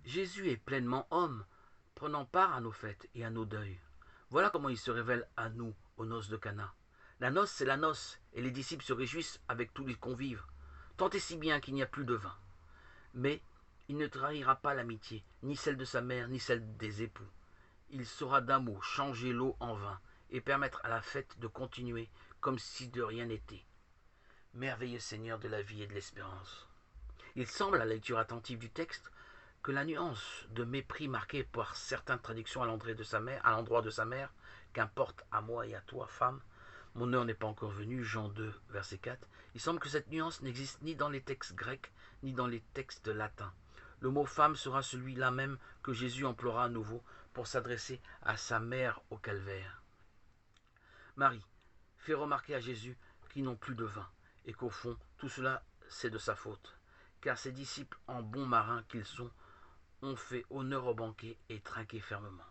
Jésus est pleinement homme, prenant part à nos fêtes et à nos deuils. Voilà comment il se révèle à nous aux noces de Cana. La noce, c'est la noce, et les disciples se réjouissent avec tous les convives, tant et si bien qu'il n'y a plus de vin. Mais il ne trahira pas l'amitié, ni celle de sa mère, ni celle des époux. Il saura d'un mot changer l'eau en vin et permettre à la fête de continuer comme si de rien n'était. Merveilleux Seigneur de la vie et de l'espérance. Il semble, à la lecture attentive du texte, que la nuance de mépris marquée par certaines traductions à l'endroit de sa mère, qu'importe à moi et à toi, femme, mon heure n'est pas encore venue, Jean 2, verset 4, il semble que cette nuance n'existe ni dans les textes grecs, ni dans les textes latins. Le mot femme sera celui-là même que Jésus emploiera à nouveau pour s'adresser à sa mère au calvaire. Marie fait remarquer à Jésus qu'ils n'ont plus de vin, et qu'au fond, tout cela, c'est de sa faute, car ses disciples, en bons marins qu'ils sont, ont fait honneur au banquet et trinqué fermement.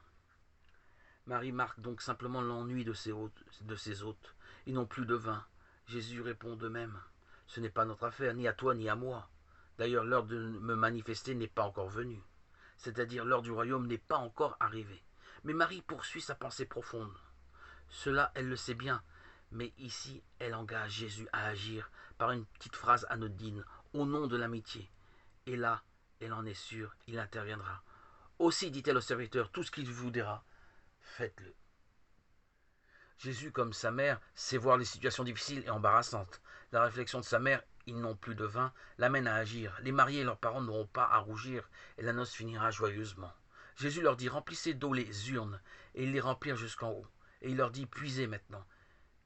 Marie marque donc simplement l'ennui de ses hôtes. Ils n'ont plus de vin. Jésus répond de même. Ce n'est pas notre affaire, ni à toi ni à moi. D'ailleurs, l'heure de me manifester n'est pas encore venue. C'est-à-dire l'heure du royaume n'est pas encore arrivée. Mais Marie poursuit sa pensée profonde. Cela, elle le sait bien, mais ici, elle engage Jésus à agir par une petite phrase anodine, au nom de l'amitié. Et là, elle en est sûre, il interviendra. Aussi, dit-elle au serviteur, tout ce qu'il vous dira, faites-le. Jésus, comme sa mère, sait voir les situations difficiles et embarrassantes. La réflexion de sa mère, ils n'ont plus de vin, l'amène à agir. Les mariés et leurs parents n'auront pas à rougir, et la noce finira joyeusement. Jésus leur dit, remplissez d'eau les urnes, et ils les remplirent jusqu'en haut. Et il leur dit, puisez maintenant,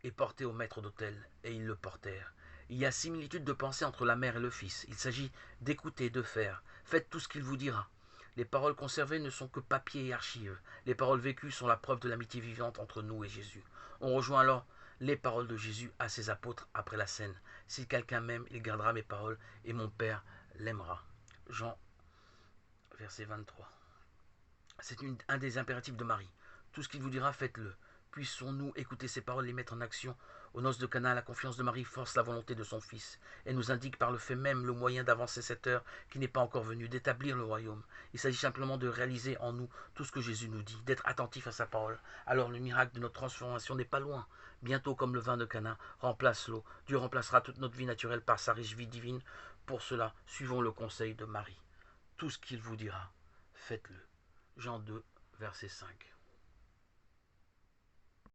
et portez au maître d'autel. Et ils le portèrent. Il y a similitude de pensée entre la mère et le fils. Il s'agit d'écouter, de faire. Faites tout ce qu'il vous dira. Les paroles conservées ne sont que papier et archives. Les paroles vécues sont la preuve de l'amitié vivante entre nous et Jésus. On rejoint alors les paroles de Jésus à ses apôtres après la scène. Si quelqu'un m'aime, il gardera mes paroles et mon Père l'aimera. Jean, verset 23. C'est un des impératifs de Marie. Tout ce qu'il vous dira, faites-le. Puissons-nous écouter ces paroles et les mettre en action. Aux noces de Cana, la confiance de Marie force la volonté de son Fils et nous indique par le fait même le moyen d'avancer cette heure qui n'est pas encore venue, d'établir le royaume. Il s'agit simplement de réaliser en nous tout ce que Jésus nous dit, d'être attentif à sa parole. Alors le miracle de notre transformation n'est pas loin. Bientôt, comme le vin de Cana remplace l'eau, Dieu remplacera toute notre vie naturelle par sa riche vie divine. Pour cela, suivons le conseil de Marie. Tout ce qu'il vous dira, faites-le. Jean 2, verset 5.